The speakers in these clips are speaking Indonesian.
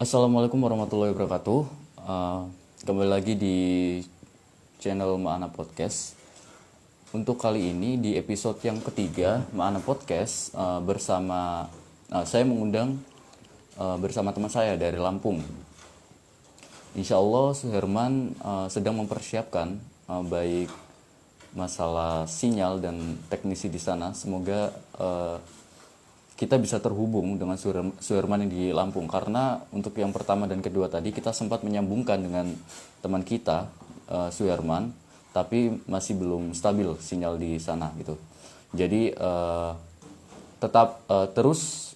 Assalamualaikum warahmatullahi wabarakatuh. Kembali lagi di channel Maana Podcast. Untuk kali ini di episode yang ketiga Maana Podcast bersama saya mengundang bersama teman saya dari Lampung. Insya Allah Suherman sedang mempersiapkan baik masalah sinyal dan teknisi di sana. Semoga kita bisa terhubung dengan Suherman yang di Lampung, karena untuk yang pertama dan kedua tadi kita sempat menyambungkan dengan teman kita Suherman, tapi masih belum stabil sinyal di sana gitu. Jadi tetap terus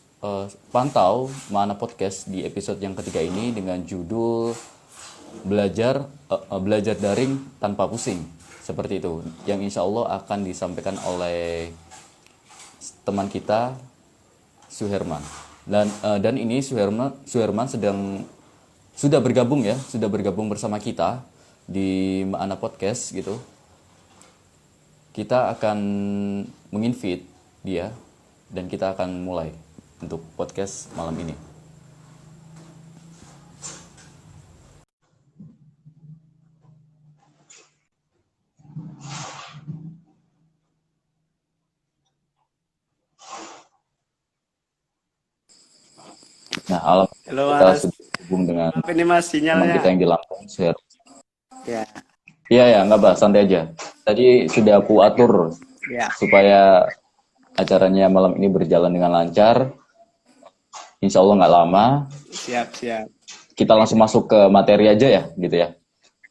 pantau Maana Podcast di episode yang ketiga ini dengan judul belajar daring tanpa pusing, seperti itu, yang insya Allah akan disampaikan oleh teman kita Suherman. Dan ini Suherman sudah bergabung bersama kita di Maana Podcast gitu. Kita akan menginvite dia dan kita akan mulai untuk podcast malam ini. Nah, Halo kita Mas, sudah berhubung dengan apa ini Mas teman sinyalnya? kita yang di Lampung, Suherman. Ya, Iya ya, nggak bahas, santai aja. Tadi sudah aku atur ya, supaya acaranya malam ini berjalan dengan lancar. Insya Allah nggak lama. siap, siap. Kita langsung masuk ke materi aja ya, gitu ya.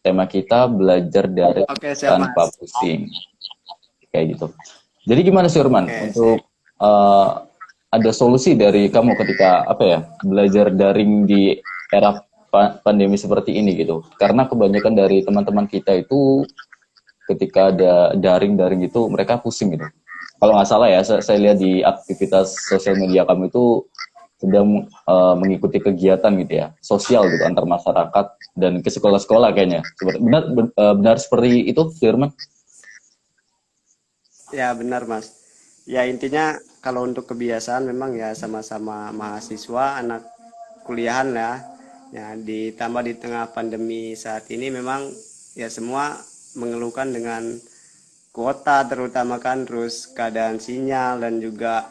Tema kita belajar dari Oke, siap tanpa Mas. pusing, kayak gitu. Jadi gimana sih Urman Oke, untuk sip. eh, ada solusi dari kamu ketika apa ya belajar daring di era pandemi seperti ini gitu? Karena kebanyakan dari teman-teman kita itu ketika ada daring itu mereka pusing gitu. Kalau nggak salah ya, saya lihat di aktivitas sosial media kamu itu sedang mengikuti kegiatan gitu ya, sosial gitu antar masyarakat dan ke sekolah-sekolah kayaknya. Benar seperti itu, Firman? Ya, benar Mas. Ya, intinya kalau untuk kebiasaan memang ya sama-sama mahasiswa, anak kuliahan ya. Ya, ditambah di tengah pandemi saat ini memang ya semua mengeluhkan dengan kuota terutama kan, terus keadaan sinyal dan juga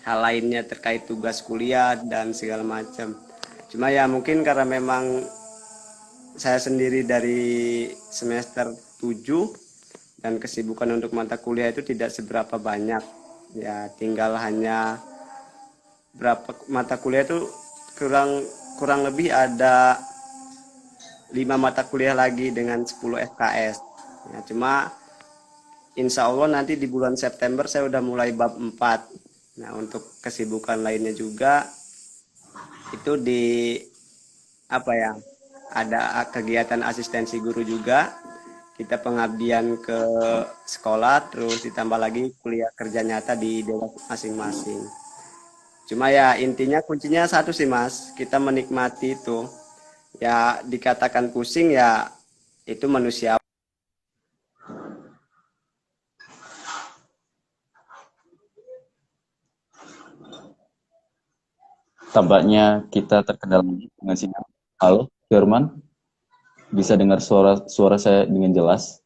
hal lainnya terkait tugas kuliah dan segala macam. Cuma ya mungkin karena memang saya sendiri dari semester 7 dan kesibukan untuk mata kuliah itu tidak seberapa banyak. Ya, tinggal hanya berapa mata kuliah itu kurang kurang lebih ada 5 mata kuliah lagi dengan 10 SKS. Ya, cuma insya Allah nanti di bulan September saya udah mulai bab 4. Nah, untuk kesibukan lainnya juga itu di apa ya, ada kegiatan asistensi guru juga, kita pengabdian ke sekolah, terus ditambah lagi kuliah kerja nyata di daerah masing-masing. Cuma ya intinya kuncinya satu sih Mas, kita menikmati itu. Ya dikatakan pusing ya itu manusia. Tampaknya kita terkendala dengan sinyal. Halo, Firman, bisa dengar suara saya dengan jelas?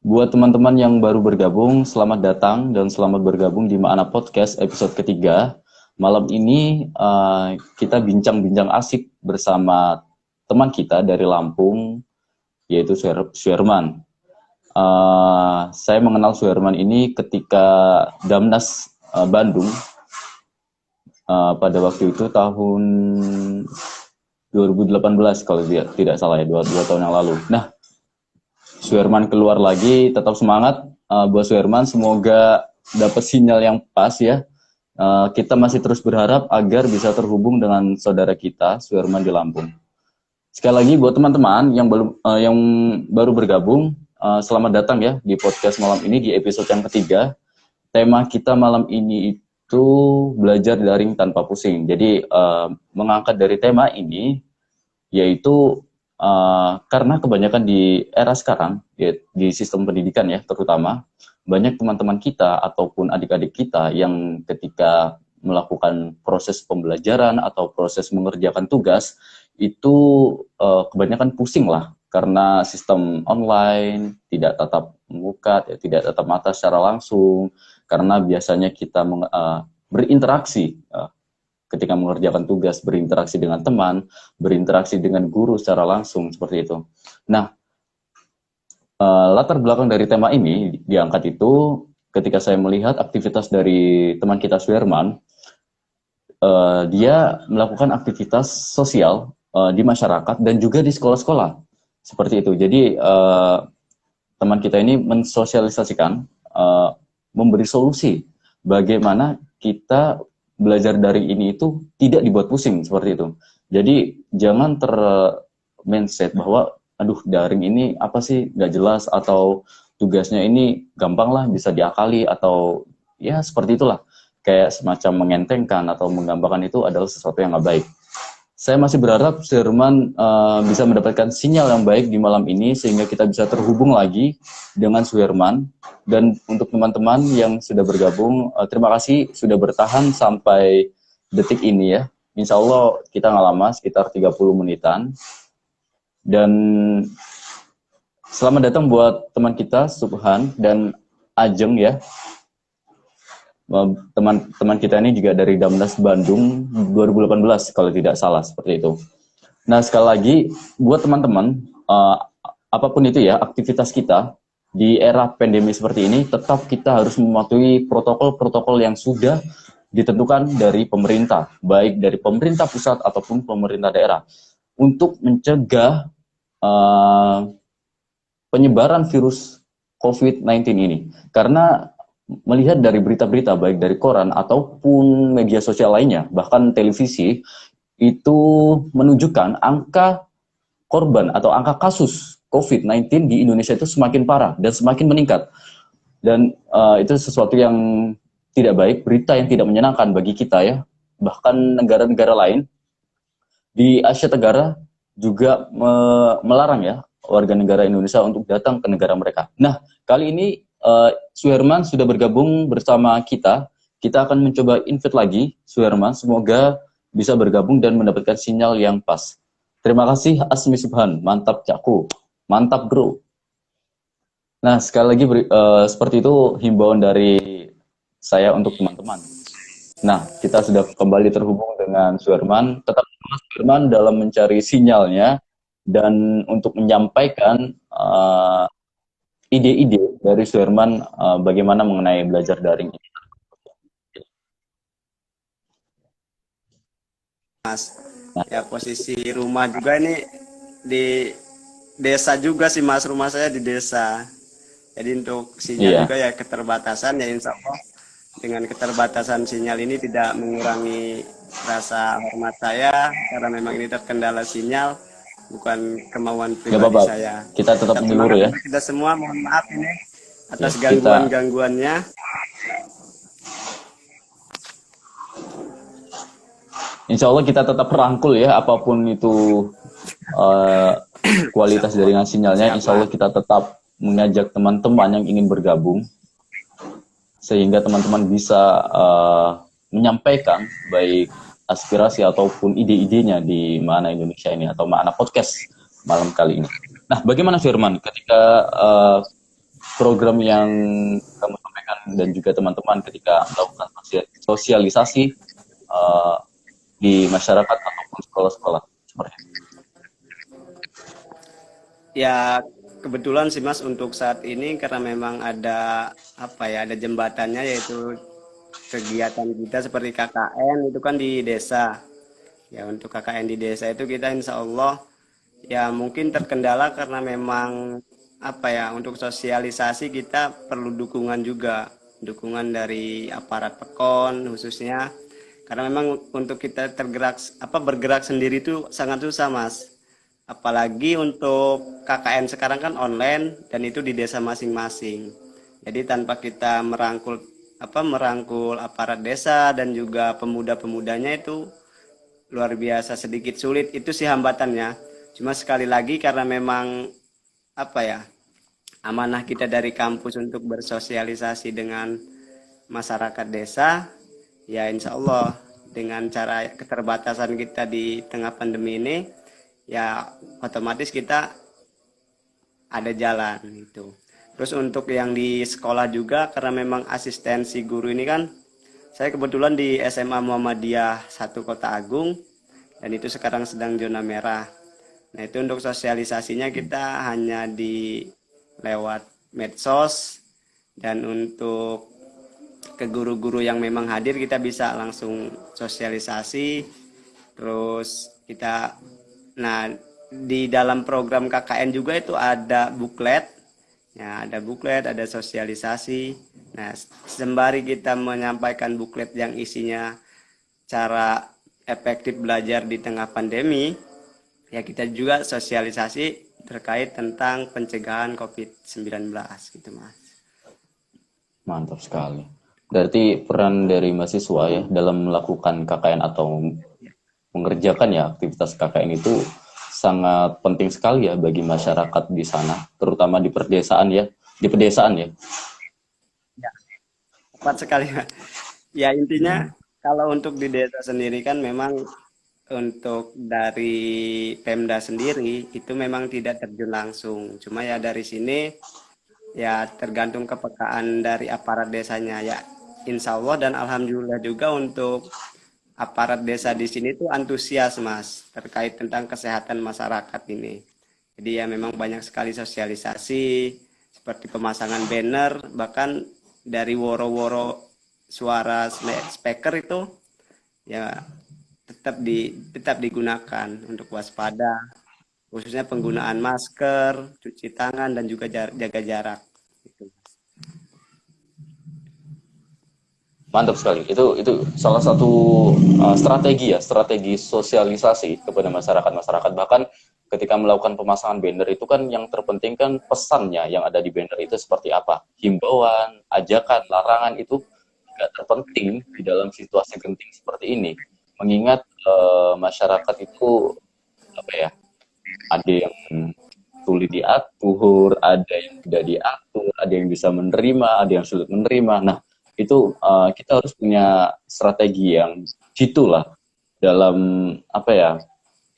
Buat teman-teman yang baru bergabung, selamat datang dan selamat bergabung di Maana Podcast episode ketiga. Malam ini kita bincang-bincang asik bersama teman kita dari Lampung, yaitu Suherman. Saya mengenal Suherman ini ketika Damnas Bandung pada waktu itu tahun 2018 kalau tidak salah ya, dua tahun yang lalu. Nah, Suherman keluar lagi, tetap semangat buat Suherman, semoga dapat sinyal yang pas ya. Kita masih terus berharap agar bisa terhubung dengan saudara kita Suherman di Lampung. Sekali lagi buat teman-teman yang baru bergabung, selamat datang ya di podcast malam ini di episode yang ketiga. Tema kita malam ini itu belajar daring tanpa pusing. Jadi mengangkat dari tema ini yaitu karena kebanyakan di era sekarang ya, di sistem pendidikan ya terutama banyak teman-teman kita ataupun adik-adik kita yang ketika melakukan proses pembelajaran atau proses mengerjakan tugas itu kebanyakan pusing lah karena sistem online, tidak tatap muka, tidak tatap mata secara langsung, karena biasanya kita berinteraksi ketika mengerjakan tugas, berinteraksi dengan teman, berinteraksi dengan guru secara langsung, seperti itu. Nah, latar belakang dari tema ini diangkat itu ketika saya melihat aktivitas dari teman kita Suherman, dia melakukan aktivitas sosial di masyarakat dan juga di sekolah-sekolah, seperti itu. Jadi teman kita ini mensosialisasikan, memberi solusi bagaimana kita belajar dari ini itu tidak dibuat pusing, seperti itu. Jadi jangan mindset bahwa aduh daring ini apa sih nggak jelas, atau tugasnya ini gampang lah bisa diakali, atau ya seperti itulah, kayak semacam mengentengkan atau menggampangkan itu adalah sesuatu yang nggak baik. Saya masih berharap Suherman bisa mendapatkan sinyal yang baik di malam ini sehingga kita bisa terhubung lagi dengan Suherman. Dan untuk teman-teman yang sudah bergabung, terima kasih sudah bertahan sampai detik ini ya. Insya Allah kita nggak lama, sekitar 30 menitan. Dan selamat datang buat teman kita Subhan dan Ajeng ya. Teman-teman kita ini juga dari Damnas Bandung 2018 kalau tidak salah, seperti itu. Nah, sekali lagi buat teman-teman, apapun itu ya aktivitas kita di era pandemi seperti ini, tetap kita harus mematuhi protokol-protokol yang sudah ditentukan dari pemerintah, baik dari pemerintah pusat ataupun pemerintah daerah, untuk mencegah penyebaran virus COVID-19 ini. Karena melihat dari berita-berita baik dari koran ataupun media sosial lainnya, bahkan televisi, itu menunjukkan angka korban atau angka kasus COVID-19 di Indonesia itu semakin parah dan semakin meningkat. Dan itu sesuatu yang tidak baik, berita yang tidak menyenangkan bagi kita ya. Bahkan negara-negara lain di Asia Tenggara juga melarang ya warga negara Indonesia untuk datang ke negara mereka. Nah, kali ini Suherman sudah bergabung bersama kita. Kita akan mencoba invite lagi Suherman. Semoga bisa bergabung dan mendapatkan sinyal yang pas. Terima kasih Asmi Subhan. Mantap Cakku. Mantap bro. Nah, sekali lagi seperti itu himbauan dari saya untuk teman-teman. Nah, kita sudah kembali terhubung dengan Suherman. Tetap Suherman dalam mencari sinyalnya dan untuk menyampaikan ide-ide dari Suherman bagaimana mengenai belajar daring ini. Mas. Ya posisi rumah juga ini di desa juga sih Mas, rumah saya di desa. Jadi untuk sinyal juga ya keterbatasan, ya insya Allah dengan keterbatasan sinyal ini tidak mengurangi rasa hormat saya karena memang ini terkendala sinyal, bukan kemauan pribadi saya. Kita tetap menyeluruh ya. Kita semua mohon maaf ini atas gangguan-gangguannya. Insya Allah kita tetap rangkul ya, apapun itu kualitas jaringan sinyalnya. Insya Allah kita tetap mengajak teman-teman yang ingin bergabung, sehingga teman-teman bisa menyampaikan baik aspirasi ataupun ide-idenya di Mana Indonesia ini atau Mana Podcast malam kali ini. Nah, bagaimana Firman ketika program yang kamu sampaikan dan juga teman-teman ketika melakukan sosialisasi di masyarakat ataupun sekolah-sekolah seperti itu? Ya kebetulan sih Mas untuk saat ini karena memang ada ada jembatannya, yaitu kegiatan kita seperti KKN itu kan di desa. Ya untuk KKN di desa itu kita insya Allah ya mungkin terkendala karena memang untuk sosialisasi kita perlu dukungan juga, dukungan dari aparat PEKON khususnya, karena memang untuk kita bergerak sendiri itu sangat susah Mas, apalagi untuk KKN sekarang kan online dan itu di desa masing-masing. Jadi tanpa kita merangkul aparat desa dan juga pemuda-pemudanya itu luar biasa sedikit sulit, itu sih hambatannya. Cuma sekali lagi karena memang amanah kita dari kampus untuk bersosialisasi dengan masyarakat desa, ya insya Allah dengan cara keterbatasan kita di tengah pandemi ini, ya otomatis kita ada jalan gitu. Terus untuk yang di sekolah juga, karena memang asistensi guru ini kan, saya kebetulan di SMA Muhammadiyah 1 Kota Agung, dan itu sekarang sedang zona merah. Nah itu untuk sosialisasinya kita hanya di lewat medsos, dan untuk ke guru-guru yang memang hadir kita bisa langsung sosialisasi. Terus kita, nah di dalam program KKN juga itu ada buklet, ya ada buklet, ada sosialisasi. Nah sembari kita menyampaikan buklet yang isinya cara efektif belajar di tengah pandemi, ya kita juga sosialisasi terkait tentang pencegahan COVID-19 gitu Mas. Mantap sekali. Berarti peran dari mahasiswa ya dalam melakukan KKN atau mengerjakan ya aktivitas KKN itu sangat penting sekali ya bagi masyarakat di sana, terutama di pedesaan ya, di pedesaan ya. Ya, tepat sekali Mas. Ya intinya kalau untuk di desa sendiri kan memang untuk dari Pemda sendiri itu memang tidak terjun langsung. Cuma ya dari sini ya tergantung kepekaan dari aparat desanya ya. Insya Allah dan alhamdulillah juga untuk aparat desa di sini tuh antusias Mas terkait tentang kesehatan masyarakat ini. Jadi ya memang banyak sekali sosialisasi seperti pemasangan banner, bahkan dari woro-woro suara speaker itu ya tetap digunakan untuk waspada, khususnya penggunaan masker, cuci tangan dan juga jaga jarak. Gitu. Mantap sekali. Itu salah satu strategi ya, strategi sosialisasi kepada masyarakat. Bahkan ketika melakukan pemasangan banner itu kan yang terpenting kan pesannya yang ada di banner itu seperti apa. Himbauan, ajakan, larangan itu juga terpenting di dalam situasi genting seperti ini. Mengingat masyarakat itu apa ya? Ada yang sulit diatur, ada yang tidak diatur, ada yang bisa menerima, ada yang sulit menerima. Nah, itu kita harus punya strategi yang gitulah dalam apa ya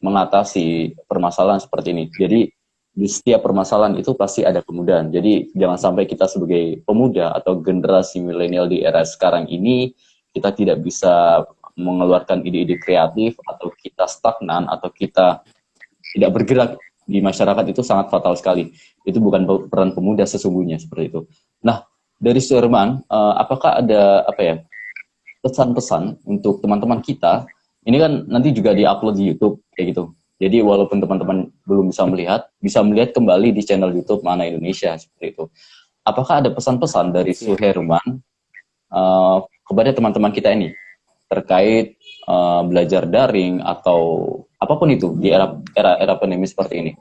mengatasi permasalahan seperti ini. Jadi di setiap permasalahan itu pasti ada kemudahan. Jadi jangan sampai kita sebagai pemuda atau generasi milenial di era sekarang ini kita tidak bisa mengeluarkan ide-ide kreatif atau kita stagnan atau kita tidak bergerak di masyarakat itu sangat fatal sekali. Itu bukan peran pemuda sesungguhnya seperti itu. Nah, dari Suherman, apakah ada apa ya pesan-pesan untuk teman-teman kita? Ini kan nanti juga diupload di YouTube kayak gitu. Jadi walaupun teman-teman belum bisa melihat kembali di channel YouTube Mana Indonesia seperti itu. Apakah ada pesan-pesan dari Suherman kepada teman-teman kita ini terkait belajar daring atau apapun itu di era pandemi seperti ini?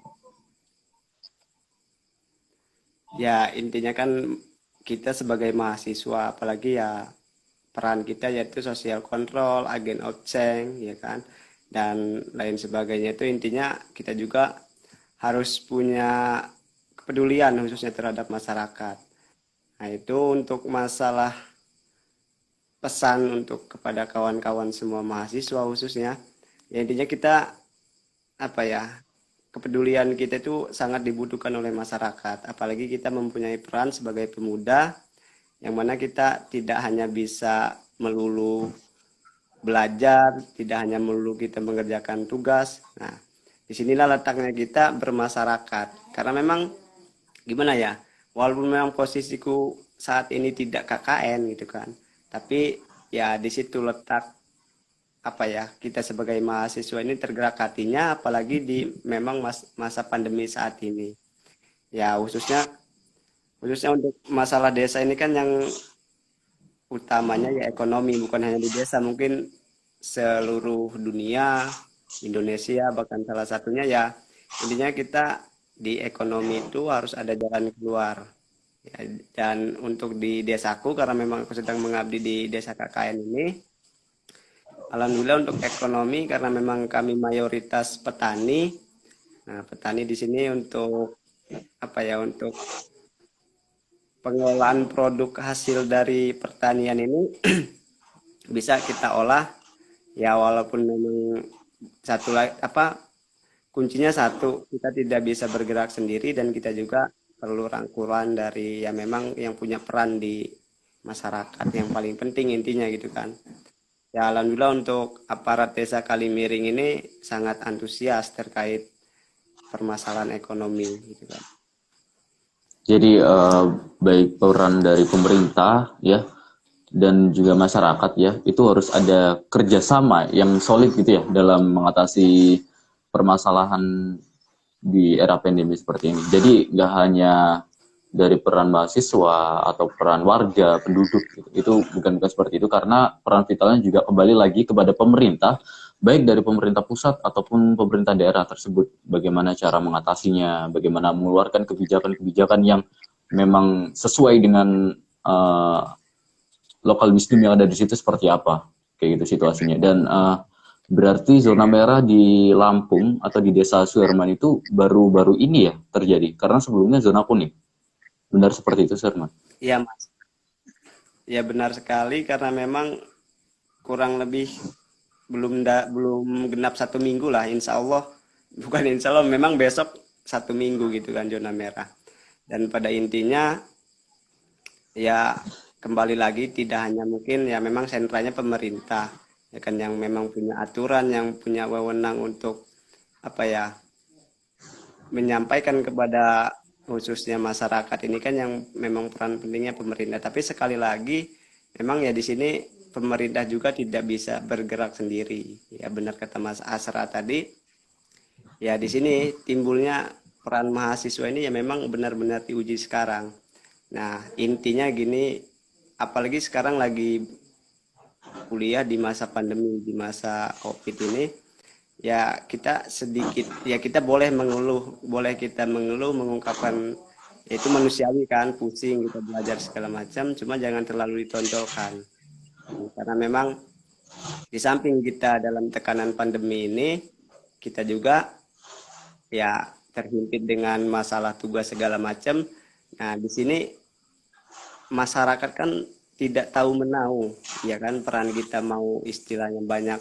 Ya intinya kan kita sebagai mahasiswa, apalagi ya peran kita yaitu sosial kontrol, agen of change, ya kan, dan lain sebagainya. Itu intinya kita juga harus punya kepedulian khususnya terhadap masyarakat. Nah itu untuk masalah pesan untuk kepada kawan-kawan semua mahasiswa khususnya, ya intinya kita apa ya, kepedulian kita itu sangat dibutuhkan oleh masyarakat, apalagi kita mempunyai peran sebagai pemuda yang mana kita tidak hanya bisa melulu belajar, tidak hanya melulu kita mengerjakan tugas. Nah, disinilah letaknya kita bermasyarakat. Karena memang gimana ya, walaupun memang posisiku saat ini tidak KKN gitu kan, tapi ya di situ letak apa ya, kita sebagai mahasiswa ini tergerak hatinya, apalagi di memang masa pandemi saat ini. Ya khususnya untuk masalah desa ini kan yang utamanya ya ekonomi, bukan hanya di desa, mungkin seluruh dunia, Indonesia bahkan salah satunya ya. Intinya kita di ekonomi itu harus ada jalan keluar. Ya, dan untuk di desaku, karena memang aku sedang mengabdi di desa KKN ini, alhamdulillah untuk ekonomi karena memang kami mayoritas petani. Nah, petani di sini untuk apa ya, untuk pengelolaan produk hasil dari pertanian ini bisa kita olah. Ya walaupun memang satu lagi kuncinya satu, kita tidak bisa bergerak sendiri dan kita juga perlu rangkulan dari ya memang yang punya peran di masyarakat yang paling penting intinya gitu kan. Ya alhamdulillah untuk aparat desa Kalimiring ini sangat antusias terkait permasalahan ekonomi gitu kan. Jadi baik peran dari pemerintah ya dan juga masyarakat ya itu harus ada kerjasama yang solid gitu ya dalam mengatasi permasalahan di era pandemi seperti ini. Jadi nggak hanya dari peran mahasiswa atau peran warga penduduk gitu. Itu bukan seperti itu karena peran vitalnya juga kembali lagi kepada pemerintah, baik dari pemerintah pusat ataupun pemerintah daerah tersebut. Bagaimana cara mengatasinya, bagaimana mengeluarkan kebijakan-kebijakan yang memang sesuai dengan lokal wisdom yang ada di situ seperti apa, kayak gitu situasinya. Dan berarti zona merah di Lampung atau di Desa Suherman itu baru-baru ini ya terjadi, karena sebelumnya zona kuning. Benar seperti itu, Sherman? Iya Mas, ya benar sekali karena memang kurang lebih belum genap 1 minggu lah, insya Allah. Bukan insya Allah, memang besok 1 minggu gitu kan zona merah. Dan pada intinya ya kembali lagi tidak hanya mungkin ya memang sentranya pemerintah ya kan yang memang punya aturan, yang punya wewenang untuk apa ya menyampaikan kepada khususnya masyarakat ini kan yang memang peran pentingnya pemerintah. Tapi sekali lagi memang ya di sini pemerintah juga tidak bisa bergerak sendiri. Ya benar kata Mas Asra tadi. Ya di sini timbulnya peran mahasiswa ini ya memang benar-benar diuji sekarang. Nah, intinya gini, apalagi sekarang lagi kuliah di masa pandemi, di masa COVID ini, ya kita sedikit, ya kita boleh kita mengeluh, mengungkapkan, ya itu manusiawi kan, pusing, kita belajar segala macam, cuma jangan terlalu ditonjolkan. Karena memang di samping kita dalam tekanan pandemi ini, kita juga ya terhimpit dengan masalah tugas segala macam. Nah, di sini masyarakat kan tidak tahu menahu, ya kan peran kita mau istilahnya banyak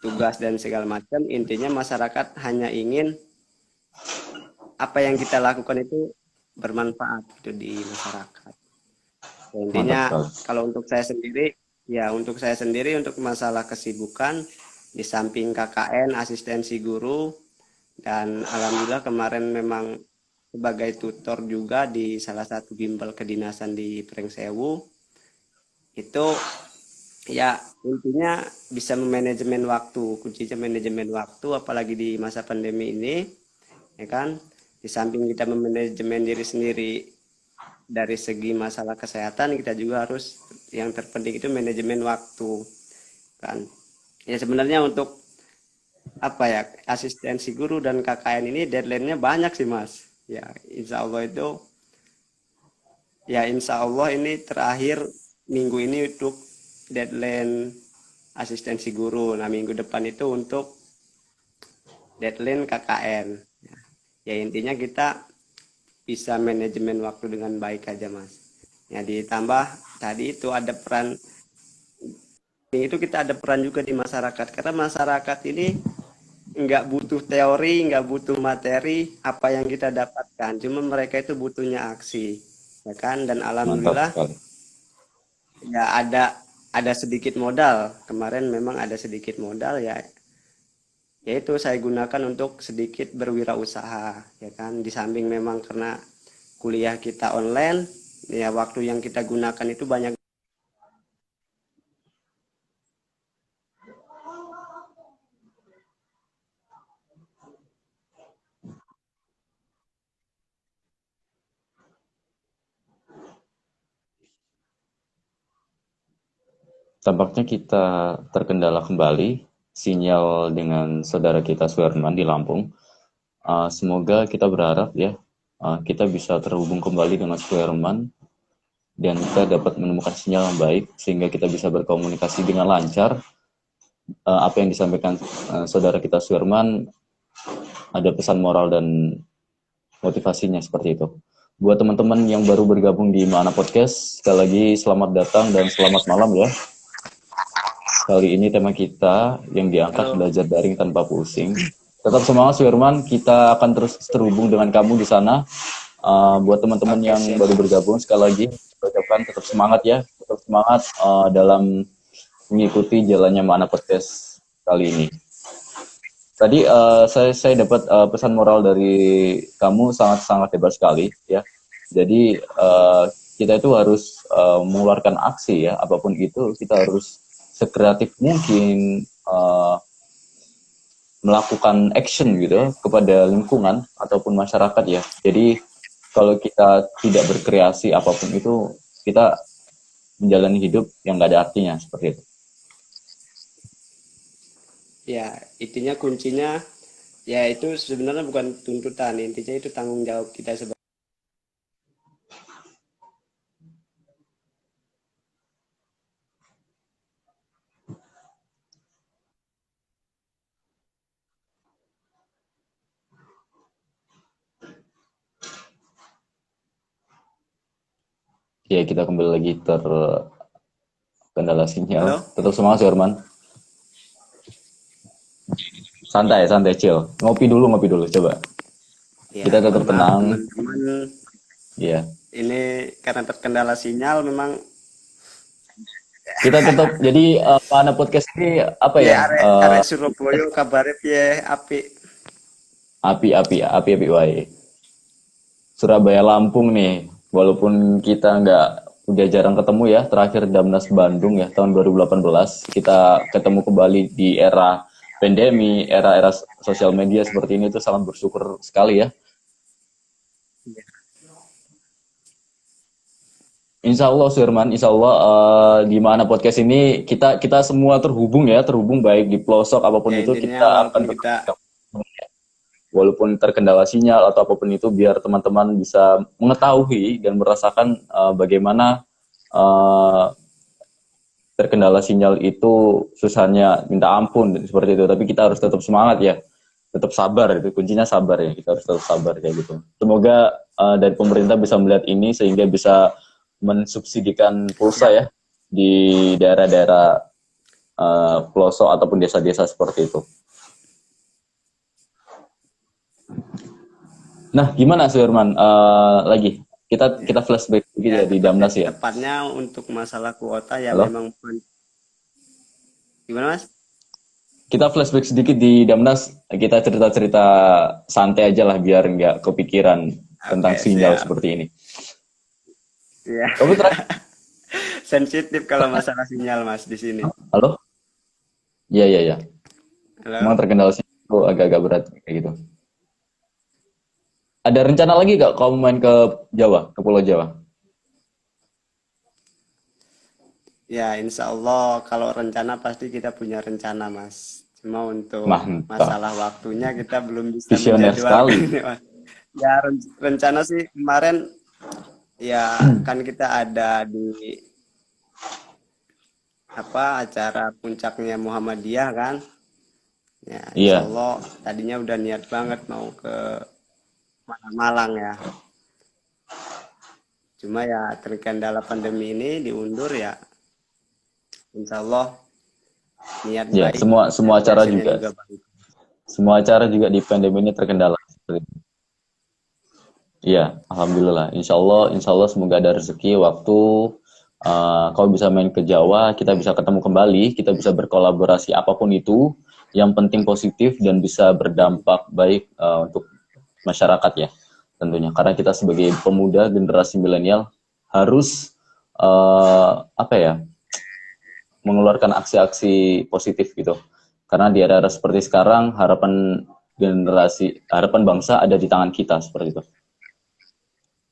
tugas dan segala macam. Intinya masyarakat hanya ingin apa yang kita lakukan itu bermanfaat gitu di masyarakat. Ya, Mantap intinya sekali. kalau untuk saya sendiri, ya untuk saya sendiri untuk masalah kesibukan di samping KKN, asistensi guru, dan alhamdulillah kemarin memang sebagai tutor juga di salah satu bimbel kedinasan di Prengsewu itu ya intinya bisa memanajemen waktu, kuncinya manajemen waktu apalagi di masa pandemi ini ya kan. Di samping kita memanajemen diri sendiri dari segi masalah kesehatan, kita juga harus yang terpenting itu manajemen waktu kan. Ya sebenarnya untuk apa ya asistensi guru dan KKN ini deadline-nya banyak sih Mas. Ya insya Allah itu ya insya Allah ini terakhir minggu ini untuk deadline asistensi guru. Nah minggu depan itu untuk deadline KKN. Ya intinya kita bisa manajemen waktu dengan baik aja Mas. Ya ditambah tadi itu ada peran itu kita ada peran juga di masyarakat karena masyarakat ini nggak butuh teori, nggak butuh materi apa yang kita dapatkan, cuma mereka itu butuhnya aksi, ya kan? Dan Mantap alhamdulillah sekali. ya ada sedikit modal. Kemarin memang ada sedikit modal ya, yaitu saya gunakan untuk sedikit berwirausaha, ya kan? Di samping memang karena kuliah kita online, ya waktu yang kita gunakan itu banyak. Tampaknya kita terkendala kembali sinyal dengan saudara kita Suherman di Lampung. Semoga kita berharap ya kita bisa terhubung kembali dengan Suherman dan kita dapat menemukan sinyal yang baik sehingga kita bisa berkomunikasi dengan lancar. Apa yang disampaikan saudara kita Suherman ada pesan moral dan motivasinya seperti itu. Buat teman-teman yang baru bergabung di Mana Podcast, sekali lagi selamat datang dan selamat malam ya. Kali ini tema kita yang diangkat Halo. belajar daring tanpa pusing. Tetap semangat Firman, kita akan terus terhubung dengan kamu di sana. Buat teman-teman Oke, yang siap. baru bergabung, sekali lagi saya ucapkan tetap semangat ya, tetap semangat dalam mengikuti jalannya Mana Podcast kali ini. Tadi saya dapat pesan moral dari kamu sangat-sangat hebat sekali ya. Jadi kita itu harus mengeluarkan aksi ya, apapun itu kita harus sekreatif mungkin melakukan action gitu kepada lingkungan ataupun masyarakat ya. Jadi kalau kita tidak berkreasi apapun itu, kita menjalani hidup yang nggak ada artinya seperti itu. Ya, intinya kuncinya ya itu sebenarnya bukan tuntutan, intinya itu tanggung jawab kita sebagai. Ya kita kembali lagi terkendala sinyal. Halo? Tetap semangat Firman. Santai, santai, chill. Ngopi dulu, coba. Ya, Kita mohon tetap maaf tenang. teman-teman. Ya, Ini karena terkendala sinyal memang kita tetap. Jadi Mana Podcast ini apa piye ya? arek Surabaya kabare piye apik. Api wae. Surabaya Lampung nih. Walaupun kita nggak udah jarang ketemu ya. Terakhir Damnas Bandung ya tahun 2018. Kita ketemu kembali di era pandemi, era-era sosial media seperti ini tuh sangat bersyukur sekali ya. Insya Allah Firman, Insya Allah di Mana Podcast ini kita semua terhubung ya, terhubung baik di pelosok apapun Ya itu intinya kita akan walaupun kita walaupun terkendala sinyal atau apapun itu biar teman-teman bisa mengetahui dan merasakan bagaimana uh, terkendala sinyal itu susahnya minta ampun seperti itu. Tapi kita harus tetap semangat ya, tetap sabar itu kuncinya sabar ya. Kita harus tetap sabar kayak gitu. Semoga dari pemerintah bisa melihat ini sehingga bisa mensubsidikan pulsa ya di daerah-daerah pelosok ataupun desa-desa seperti itu. Nah, gimana sih Firman? Lagi kita flashback sedikit ya ya di Damnas ya. tepatnya untuk masalah kuota ya Halo? memang gimana Mas? Kita flashback sedikit di Damnas. Kita cerita-cerita santai aja lah biar nggak kepikiran tentang Oke, sinyal siap. seperti ini. Ya, Kamu terakhir, sensitif kalau masalah sinyal Mas di sini. halo? Iya, iya, iya. Memang Halo. terkendala sinyal itu agak-agak berat kayak gitu. Ada rencana lagi nggak kamu main ke Jawa, ke Pulau Jawa? Ya, insya Allah kalau rencana pasti kita punya rencana, Mas. Cuma untuk Mantap. masalah waktunya kita belum bisa Visioner menjadwalkan sekali. ini, Mas. Ya, rencana sih kemarin ya kan kita ada di apa acara puncaknya Muhammadiyah kan. Ya, insya Iya. Allah tadinya udah niat banget mau ke Malang ya. Cuma ya terkendala pandemi ini diundur ya. Insya Allah niat Ya, baik semua dan semua acara hasilnya juga. juga baik. Semua acara juga di pandemi ini terkendala. Iya, alhamdulillah. Insya Allah semoga ada rezeki waktu kau bisa main ke Jawa, kita bisa ketemu kembali, kita bisa berkolaborasi apapun itu, yang penting positif dan bisa berdampak baik untuk masyarakat ya, tentunya. Karena kita sebagai pemuda generasi milenial harus apa ya, mengeluarkan aksi-aksi positif gitu. Karena di era-era seperti sekarang, harapan bangsa ada di tangan kita seperti itu.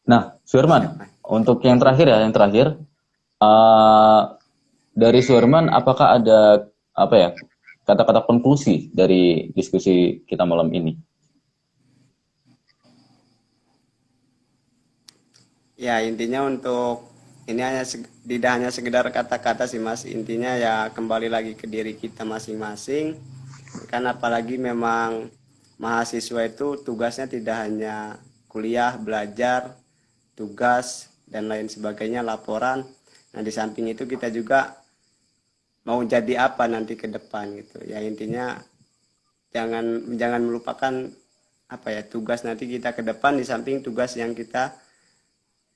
Nah, Suherman, Siapa? untuk yang terakhir ya, yang terakhir, eh, dari Suherman, apakah ada apa ya kata-kata konklusi dari diskusi kita malam ini? Ya intinya untuk ini tidak hanya sekedar kata-kata sih Mas. Intinya ya kembali lagi ke diri kita masing-masing. Kan apalagi memang mahasiswa itu tugasnya tidak hanya kuliah, belajar, tugas dan lain sebagainya, laporan. Nah, di samping itu kita juga mau jadi apa nanti ke depan gitu. Ya intinya jangan jangan melupakan apa ya tugas nanti kita ke depan di samping tugas yang kita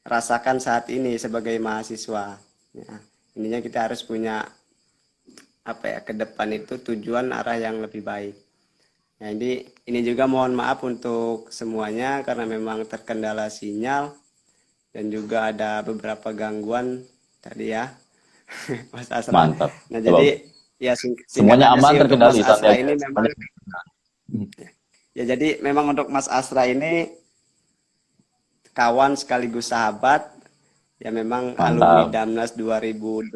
rasakan saat ini sebagai mahasiswa. Ya, intinya kita harus punya apa ya ke depan itu tujuan arah yang lebih baik. Ya, ini juga mohon maaf untuk semuanya karena memang terkendala sinyal dan juga ada beberapa gangguan tadi ya, Mas Asra. Mantap. Nah, Coba. jadi ya singkat Semuanya aja aman sih untuk Mas terkendali, santai Asra aja. ini memang Semuanya. ya jadi memang untuk Mas Asra ini kawan sekaligus sahabat ya memang alumni Mantap. Damnas 2018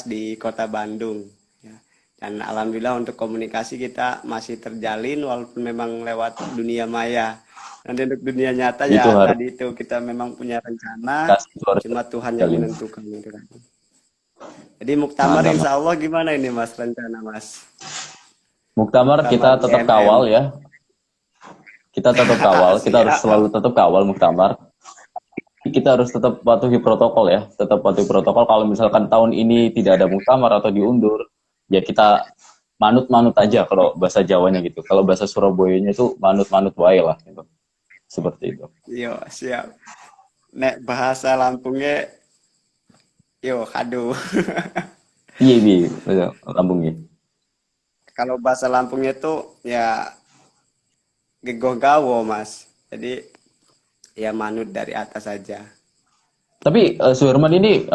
di Kota Bandung. Ya. Dan alhamdulillah untuk komunikasi kita masih terjalin walaupun memang lewat dunia maya. Nanti untuk dunia nyata Itu ya harus tadi itu kita memang punya rencana, kasih, itu harus cuma Tuhan yang jalin. menentukan itu kan. Jadi Muktamar Mantap, insya Mas. Allah gimana ini Mas rencana Mas? Muktamar Muktamar kita tetap IMM. kawal ya. Kita tetap kawal. Kita harus Siap. selalu tetap kawal Muktamar. Kita harus tetap patuhi protokol ya. Tetap patuhi protokol. Kalau misalkan tahun ini tidak ada Muktamar atau diundur, ya kita manut-manut aja kalau bahasa Jawanya gitu. Kalau bahasa Surabayanya itu manut-manut wae lah gitu. Seperti itu. Yo, siap. Nek bahasa Lampungnya yo aduh. Iya, iya. Lambungnya. Kalau bahasa Lampungnya tuh ya gegoh gawo Mas. Jadi ya manut dari atas saja. Tapi Suherman ini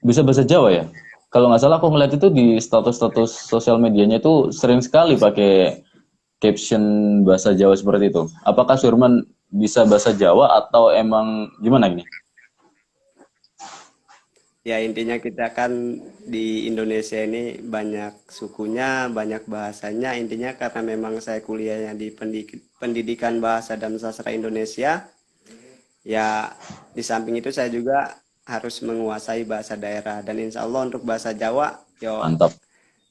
bisa bahasa Jawa ya? Kalau nggak salah aku ngeliat itu di status-status sosial medianya itu sering sekali pakai caption bahasa Jawa seperti itu. Apakah Suherman bisa bahasa Jawa atau emang gimana ini? Ya intinya kita kan di Indonesia ini banyak sukunya, banyak bahasanya. Intinya karena memang saya kuliahnya di pendidikan bahasa dan sastra Indonesia, ya di samping itu saya juga harus menguasai bahasa daerah. Dan insya Allah untuk bahasa Jawa, yo Mantap,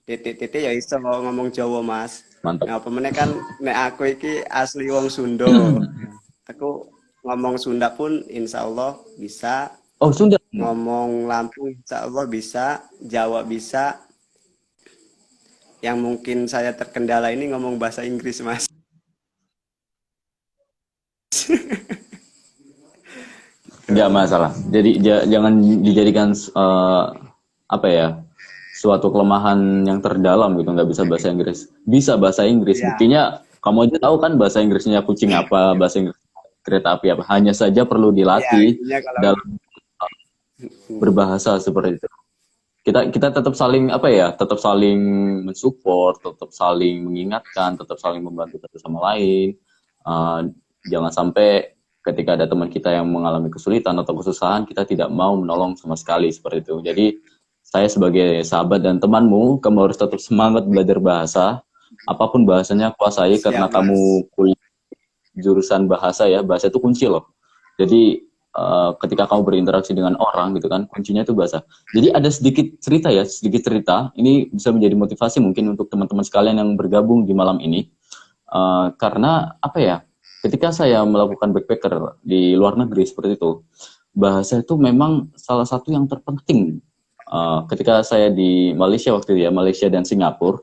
titik-titik ya iso ngomong Jawa Mas. mantap. Nah pemenang kan nek aku iki asli wong Sunda. Aku ngomong Sunda pun insya Allah bisa, Oh, Sunda. ngomong Lampung insya Allah bisa, Jawa bisa. Yang mungkin saya terkendala ini ngomong bahasa Inggris Mas. Nggak masalah. Jadi jangan dijadikan apa ya, suatu kelemahan yang terdalam gitu. Nggak bisa bahasa Inggris. Bisa bahasa Inggris. Ya, Buktinya kamu aja tahu kan bahasa Inggrisnya kucing apa, bahasa Inggris kereta api apa. Hanya saja perlu ya dilatih intinya kalau dalam berbahasa seperti itu. Kita tetap saling apa ya, tetap saling mensupport, tetap saling mengingatkan, tetap saling membantu satu sama lain. Uh, Jangan sampai ketika ada teman kita yang mengalami kesulitan atau kesusahan, kita tidak mau menolong sama sekali seperti itu. Jadi saya sebagai sahabat dan temanmu, kamu harus tetap semangat belajar bahasa, apapun bahasanya kuasai karena siap Mas. kamu kuliah jurusan bahasa ya, bahasa itu kunci loh. Jadi ketika kamu berinteraksi dengan orang gitu kan, kuncinya itu bahasa. Jadi ada sedikit cerita ya, sedikit cerita. Ini bisa menjadi motivasi mungkin untuk teman-teman sekalian yang bergabung di malam ini. Karena apa ya, ketika saya melakukan backpacker di luar negeri seperti itu, bahasa itu memang salah satu yang terpenting. Ketika saya di Malaysia waktu itu ya, Malaysia dan Singapura,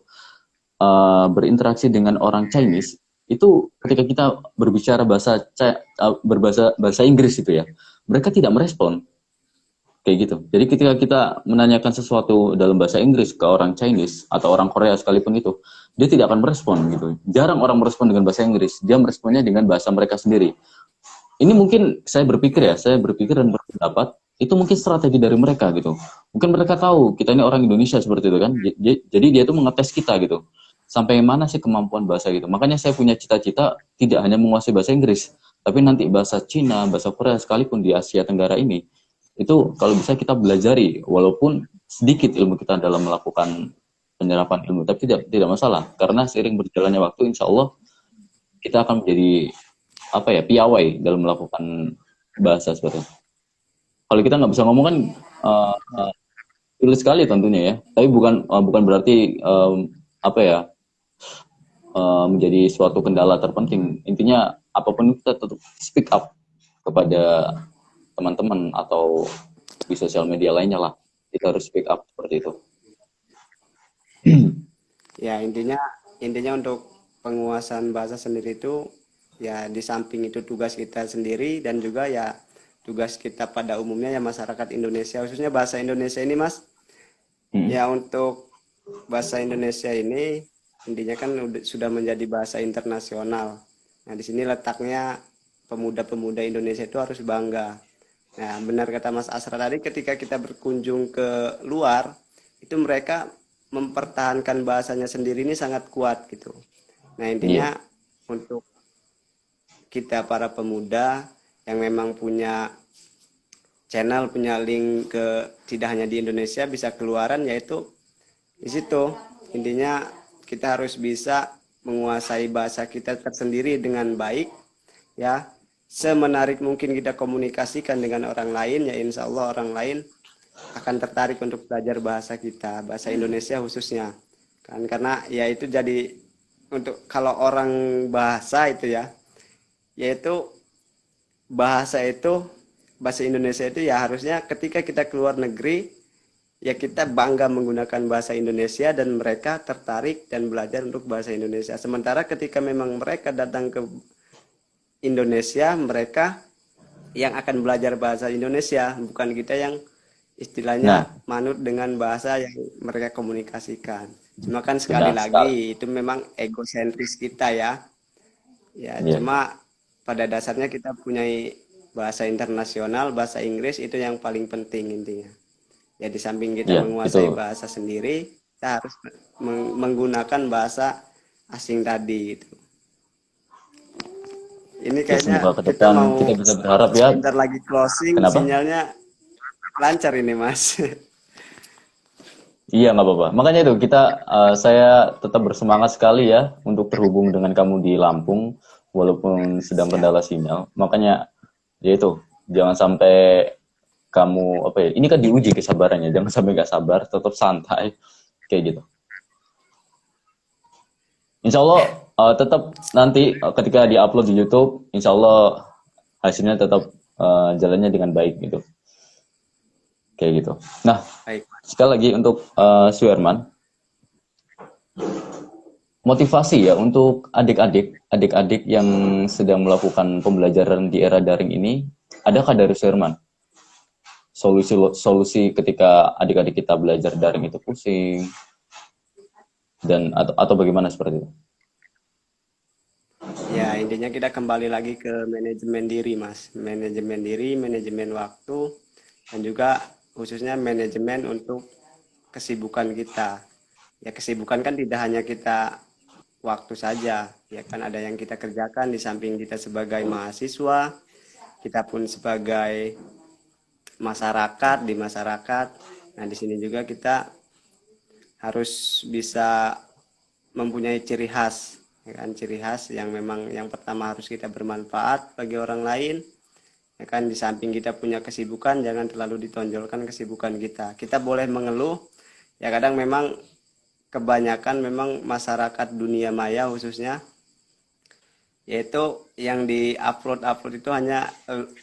berinteraksi dengan orang Chinese, itu ketika kita berbicara bahasa Inggris itu ya, mereka tidak merespon kayak gitu. Jadi ketika kita menanyakan sesuatu dalam bahasa Inggris ke orang Chinese atau orang Korea sekalipun itu, dia tidak akan merespon gitu. Jarang orang merespon dengan bahasa Inggris, dia meresponnya dengan bahasa mereka sendiri. Ini mungkin saya berpikir dan berpendapat itu mungkin strategi dari mereka gitu. Mungkin mereka tahu kita ini orang Indonesia seperti itu kan. Jadi dia tuh mengetes kita gitu. Sampai mana sih kemampuan bahasa gitu. Makanya saya punya cita-cita tidak hanya menguasai bahasa Inggris, tapi nanti bahasa Cina, bahasa Korea sekalipun di Asia Tenggara ini, itu kalau bisa kita belajari walaupun sedikit ilmu kita dalam melakukan penyerapan ilmu, tapi tidak masalah karena seiring berjalannya waktu insya Allah kita akan menjadi apa ya, piawai dalam melakukan bahasa seperti itu. Kalau kita nggak bisa ngomong kan sulit sekali tentunya ya, tapi bukan berarti apa ya, menjadi suatu kendala terpenting. Intinya apapun kita tetap speak up kepada teman-teman atau di sosial media lainnya lah, kita harus speak up seperti itu. Ya intinya untuk penguasaan bahasa sendiri itu ya di samping itu tugas kita sendiri dan juga ya tugas kita pada umumnya ya masyarakat Indonesia khususnya bahasa Indonesia ini Mas. Hmm. Ya untuk bahasa Indonesia ini intinya kan sudah menjadi bahasa internasional. Nah, di sini letaknya pemuda-pemuda Indonesia itu harus bangga. Nah, benar kata Mas Asra tadi ketika kita berkunjung ke luar, itu mereka mempertahankan bahasanya sendiri ini sangat kuat gitu. Nah, Iya. intinya untuk kita para pemuda yang memang punya channel, punya link ke tidak hanya di Indonesia bisa keluaran yaitu di situ. Intinya kita harus bisa menguasai bahasa kita tersendiri dengan baik ya. Semenarik mungkin kita komunikasikan dengan orang lain ya insya Allah orang lain akan tertarik untuk belajar bahasa kita, bahasa Indonesia khususnya. Kan karena ya itu jadi untuk kalau orang bahasa itu ya, yaitu bahasa itu bahasa Indonesia itu ya harusnya ketika kita keluar negeri ya kita bangga menggunakan bahasa Indonesia dan mereka tertarik dan belajar untuk bahasa Indonesia. Sementara ketika memang mereka datang ke Indonesia, mereka yang akan belajar bahasa Indonesia, bukan kita yang Nah, istilahnya manut dengan bahasa yang mereka komunikasikan. Cuma kan sekali benar sekali. lagi itu memang egosentris kita ya. Ya, Iya, cuma pada dasarnya kita punya bahasa internasional, bahasa Inggris itu yang paling penting intinya. Ya di samping kita iya, itu. menguasai bahasa sendiri, kita harus menggunakan bahasa asing tadi itu. Ini Ya kayaknya semoga ke kita depan mau kita bisa berharap ya. sebentar lagi closing, Kenapa? sinyalnya lancar ini Mas. Iya, nggak apa-apa. Makanya itu saya tetap bersemangat sekali ya untuk terhubung dengan kamu di Lampung, walaupun sedang Siap. kendala sinyal. Makanya ya itu, jangan sampai kamu apa ya? Ini kan diuji kesabarannya. Jangan sampai nggak sabar, tetap santai kayak gitu. Insya Allah tetap nanti ketika diupload di YouTube, Insya Allah hasilnya tetap jalannya dengan baik gitu, kayak gitu. Nah, Baik. sekali lagi untuk Suherman, motivasi ya untuk adik-adik yang sedang melakukan pembelajaran di era daring ini, adakah dari Suherman solusi ketika adik-adik kita belajar daring itu pusing dan atau bagaimana seperti itu? Ya, intinya kita kembali lagi ke manajemen diri, Mas. Manajemen diri, manajemen waktu, dan juga khususnya manajemen untuk kesibukan kita. Ya, kesibukan kan tidak hanya kita waktu saja, ya kan ada yang kita kerjakan di samping kita sebagai mahasiswa, kita pun sebagai masyarakat di masyarakat. Nah, di sini juga kita harus bisa mempunyai ciri khas, ya kan ciri khas yang memang yang pertama harus kita bermanfaat bagi orang lain, ya kan di samping kita punya kesibukan jangan terlalu ditonjolkan kesibukan kita. Kita boleh mengeluh, ya kadang memang kebanyakan memang masyarakat dunia maya khususnya yaitu yang di-upload itu hanya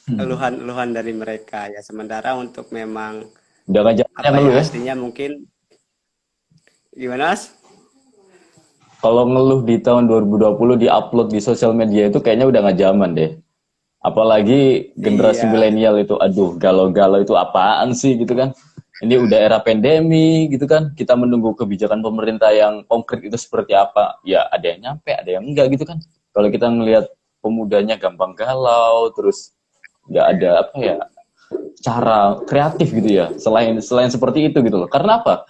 eluhan-eluhan dari mereka ya sementara untuk memang Udah nggak zamannya apa ngeluh yang ya. aslinya mungkin gimana Mas? Kalau ngeluh di tahun 2020 di-upload di sosial media itu kayaknya udah nggak zaman deh. Apalagi generasi Iya, milenial itu, aduh, galau-galau itu apaan sih gitu kan. Ini udah era pandemi gitu kan. Kita menunggu kebijakan pemerintah yang konkret itu seperti apa. Ya ada yang nyampe, ada yang enggak gitu kan. Kalau kita ngelihat pemudanya gampang galau, terus nggak ada apa ya, cara kreatif gitu ya. Selain seperti itu gitu loh. Karena apa?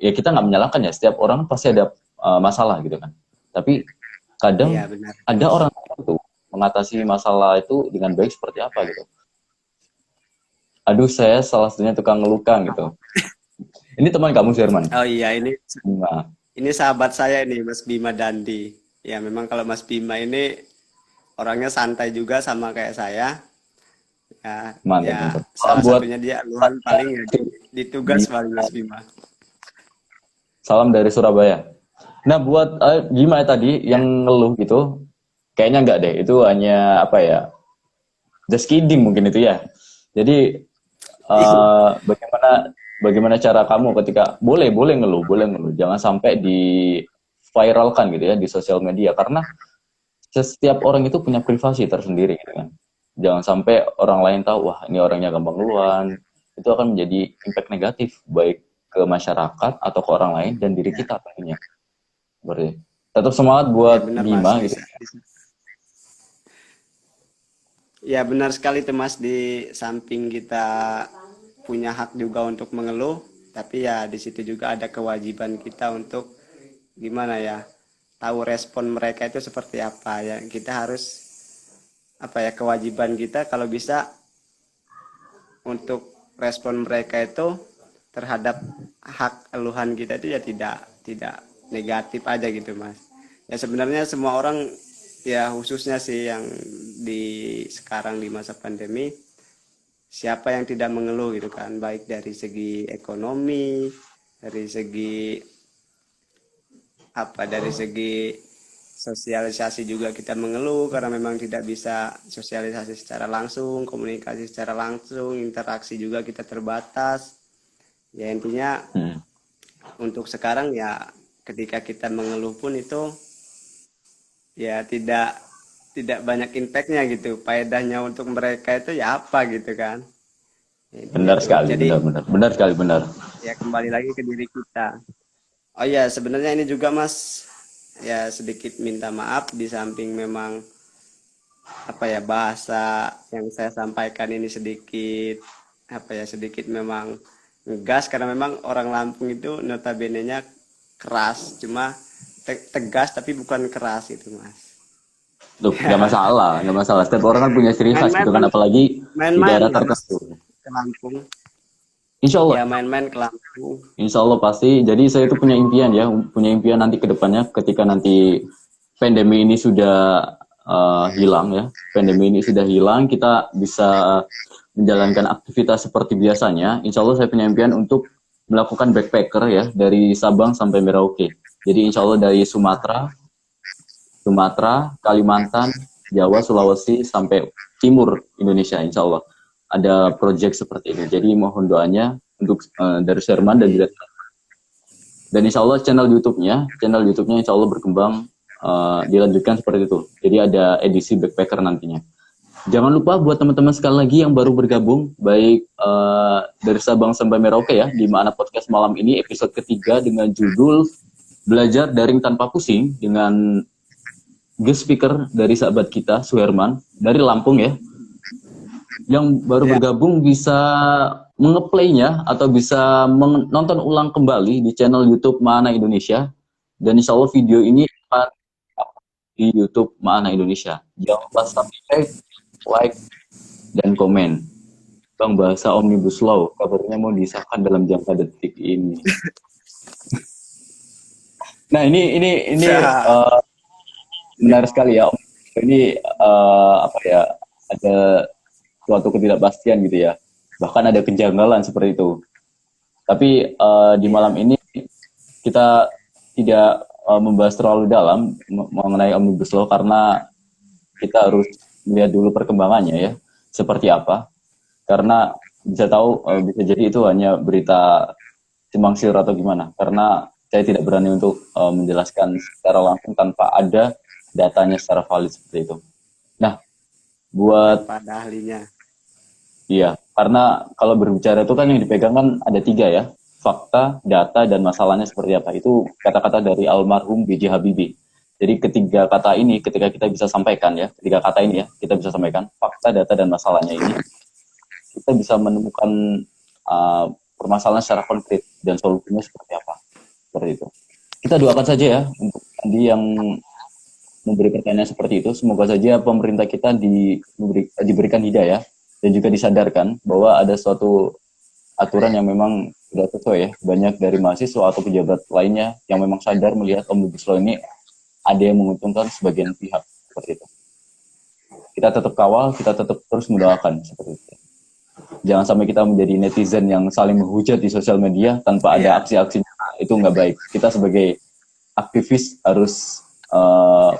Ya kita nggak menyalahkan ya. Setiap orang pasti ada masalah gitu kan. Tapi iya kadang benar. ada orang itu mengatasi masalah itu dengan baik seperti apa gitu. Aduh, saya salah satunya tukang ngelukang gitu. Ini teman kamu, Sherman? Oh iya Nah, ini sahabat saya ini Mas Bima Dandi. Ya memang kalau Mas Bima ini orangnya santai juga sama kayak saya. Ya, mantap, ya mantap. Salam salah buat satunya dia luhan paling ya di tugas paling Mas Bima. salam dari Surabaya. Nah, buat gimana tadi Ya, yang ngeluh gitu, kayaknya enggak deh. Itu hanya apa ya? Just kidding mungkin itu ya. Jadi bagaimana bagaimana cara kamu ketika boleh ngeluh, jangan sampai di viralkan gitu ya di sosial media, karena setiap orang itu punya privasi tersendiri gitu kan. Jangan sampai orang lain tahu, wah ini orangnya gampang ngeluhan, itu akan menjadi impact negatif baik ke masyarakat atau ke orang lain dan diri Ya, kita tentunya. Berarti tetap semangat ya buat benar Mas, Bima gitu. bisa. Ya benar sekali tuh Mas, di samping kita punya hak juga untuk mengeluh, tapi ya di situ juga ada kewajiban kita untuk gimana ya, tahu respon mereka itu seperti apa ya. Kita harus apa ya, kewajiban kita kalau bisa untuk respon mereka itu terhadap hak keluhan kita itu ya tidak negatif aja gitu Mas. Ya sebenarnya semua orang, ya khususnya sih yang di sekarang di masa pandemi, siapa yang tidak mengeluh gitu kan, baik dari segi ekonomi, dari segi apa, dari segi sosialisasi juga kita mengeluh karena memang tidak bisa sosialisasi secara langsung, komunikasi secara langsung, interaksi juga kita terbatas. Ya intinya Hmm. untuk sekarang ya, ketika kita mengeluh pun itu ya tidak banyak impactnya gitu. Faedahnya untuk mereka itu ya apa gitu kan. Ya, intinya Benar tuh. sekali, Jadi benar sekali, benar. ya kembali lagi ke diri kita. Oh ya, sebenarnya ini juga Mas, ya sedikit minta maaf, di samping memang apa ya, bahasa yang saya sampaikan ini sedikit apa ya, sedikit memang ngegas, karena memang orang Lampung itu notabene-nya keras, cuma tegas tapi bukan keras itu Mas. Tuh, nggak masalah, nggak masalah. Setiap orang kan punya ciri khas Main-main gitu kan, apalagi di main-main daerah lah Mas tertentu. ke Lampung. Insya Allah, Ya main-main ke Lampung. insya Allah pasti. Jadi saya itu punya impian ya, punya impian nanti ke depannya ketika nanti pandemi ini sudah hilang ya. Pandemi ini sudah hilang, kita bisa menjalankan aktivitas seperti biasanya. Insya Allah saya punya impian untuk melakukan backpacker ya, dari Sabang sampai Merauke. Jadi insya Allah dari Sumatera, Kalimantan, Jawa, Sulawesi, sampai timur Indonesia, insya Allah. Ada project seperti ini. Jadi mohon doanya untuk dari Sherman dan juga, dan insya Allah channel YouTube-nya insya Allah berkembang, dilanjutkan seperti itu. Jadi ada edisi backpacker nantinya. Jangan lupa buat teman-teman sekali lagi yang baru bergabung, baik dari Sabang sampai Merauke ya, di mana podcast malam ini episode ketiga dengan judul Belajar Daring Tanpa Pusing dengan guest speaker dari sahabat kita Suherman dari Lampung ya. Yang baru Ya, bergabung bisa mengeplaynya atau bisa menonton ulang kembali di channel YouTube Maana Indonesia, dan insya Allah video ini akan di YouTube Maana Indonesia. Jangan lupa subscribe, like, dan komen. Bang, bahasa Omnibus Law kabarnya mau disahkan dalam jangka detik ini. Nah ini ya, benar sekali ya. Ini apa ya, ada suatu ketidakpastian gitu ya. Bahkan ada kejanggalan seperti itu. Tapi di malam ini kita tidak membahas terlalu dalam mengenai Omnibus Law, karena kita harus melihat dulu perkembangannya ya, seperti apa. Karena bisa tahu bisa jadi itu hanya berita simpang siur atau gimana. Karena saya tidak berani untuk menjelaskan secara langsung tanpa ada datanya secara valid seperti itu. Nah, buat pada ahlinya. iya, karena kalau berbicara itu kan yang dipegang kan ada 3 ya, fakta, data, dan masalahnya seperti apa. Itu kata-kata dari almarhum B.J. Habibie. Jadi ketiga kata ini ketika kita bisa sampaikan ya, ketiga kata ini ya, kita bisa sampaikan fakta, data, dan masalahnya ini, kita bisa menemukan permasalahan secara konkret dan solusinya seperti apa. Seperti itu. Kita doakan saja ya untuk Andi yang memberi pertanyaan seperti itu. Semoga saja pemerintah kita diberikan hidayah dan juga disadarkan bahwa ada suatu aturan yang memang tidak sesuai ya. Banyak dari mahasiswa atau pejabat lainnya yang memang sadar melihat Omnibus Law ini ada yang menguntungkan sebagian pihak seperti itu. Kita tetap kawal, kita tetap terus mendoakan seperti itu. Jangan sampai kita menjadi netizen yang saling menghujat di sosial media tanpa ada aksi-aksi, itu nggak baik. Kita sebagai aktivis harus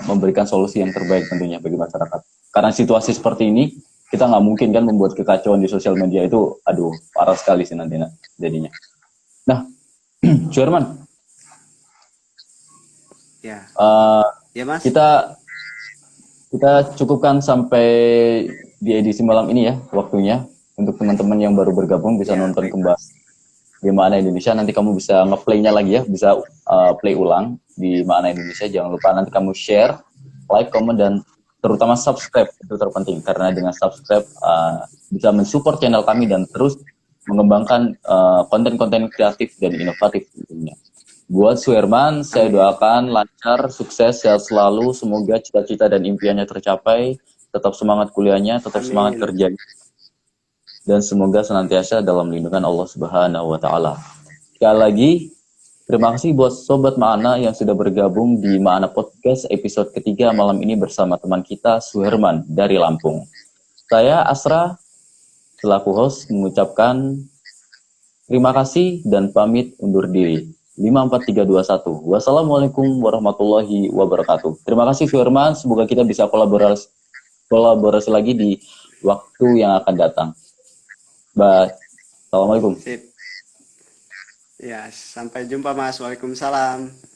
memberikan solusi yang terbaik tentunya bagi masyarakat. Karena situasi seperti ini, kita nggak mungkin kan membuat kekacauan di sosial media itu, aduh parah sekali sih nanti jadinya. Nah, Suherman, Ya, uh, ya Mas. kita cukupkan sampai di edisi malam ini ya waktunya. Untuk teman-teman yang baru bergabung bisa Ya, nonton baik kembali Mas. di Makna Indonesia. Nanti kamu bisa nge-play-nya lagi ya, bisa play ulang di Makna Indonesia. Jangan lupa nanti kamu share, like, komen, dan terutama subscribe. Itu terpenting karena dengan subscribe bisa mensupport channel kami dan terus mengembangkan konten-konten kreatif dan inovatif tentunya. Buat Suherman, saya Amin. doakan lancar, sukses, sehat selalu. Semoga cita-cita dan impiannya tercapai. Tetap semangat kuliahnya, tetap semangat Amin. kerjanya, dan semoga senantiasa dalam lindungan Allah Subhanahu wa Ta'ala. Sekali lagi, terima kasih buat Sobat Ma'ana yang sudah bergabung di Ma'ana Podcast episode ketiga malam ini bersama teman kita Suherman dari Lampung. Saya Asra, selaku host, mengucapkan terima kasih dan pamit undur diri. 54321. Wassalamualaikum warahmatullahi wabarakatuh. Terima kasih Suherman, semoga kita bisa kolaborasi lagi di waktu yang akan datang. Bye. Assalamualaikum. Sip. Ya, sampai jumpa Mas. Waalaikumsalam.